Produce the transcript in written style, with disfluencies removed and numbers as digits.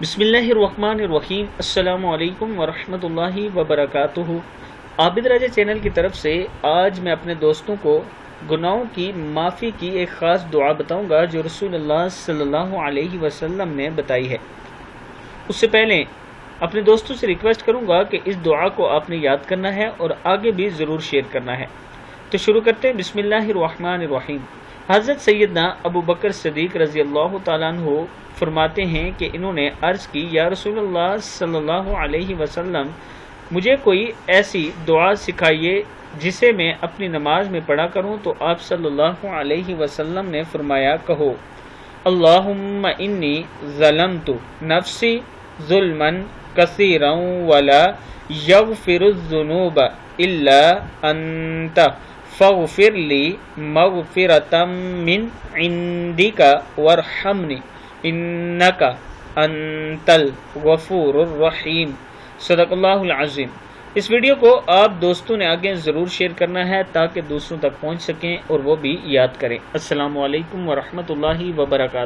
بسم اللہ الرحمن الرحیم۔ السلام علیکم ورحمۃ اللہ وبرکاتہ۔ عابد راجہ چینل کی طرف سے آج میں اپنے دوستوں کو گناہوں کی معافی کی ایک خاص دعا بتاؤں گا جو رسول اللہ صلی اللہ علیہ وسلم نے بتائی ہے۔ اس سے پہلے اپنے دوستوں سے ریکویسٹ کروں گا کہ اس دعا کو آپ نے یاد کرنا ہے اور آگے بھی ضرور شیئر کرنا ہے۔ تو شروع کرتے ہیں۔ بسم اللہ الرحمن الرحیم۔ حضرت سیدنا ابو بکر صدیق رضی اللہ تعالیٰ عنہ فرماتے ہیں کہ انہوں نے عرض کی، یا رسول اللہ صلی اللہ علیہ وسلم، مجھے کوئی ایسی دعا سکھائیے جسے میں اپنی نماز میں پڑھا کروں۔ تو آپ صلی اللہ علیہ وسلم نے فرمایا، کہو اللہم انی ظلمت نفسی ظلما کثیرا ولا یغفر الذنوب الا انت فاغفر لی مغفرۃ من عندک وارحمنی انک انت الغفور الرحیم۔ صدق اللہ العظیم۔ اس ویڈیو کو آپ دوستوں نے آگے ضرور شیئر کرنا ہے تاکہ دوسروں تک پہنچ سکیں اور وہ بھی یاد کریں۔ السلام علیکم ورحمۃ اللہ وبرکاتہ۔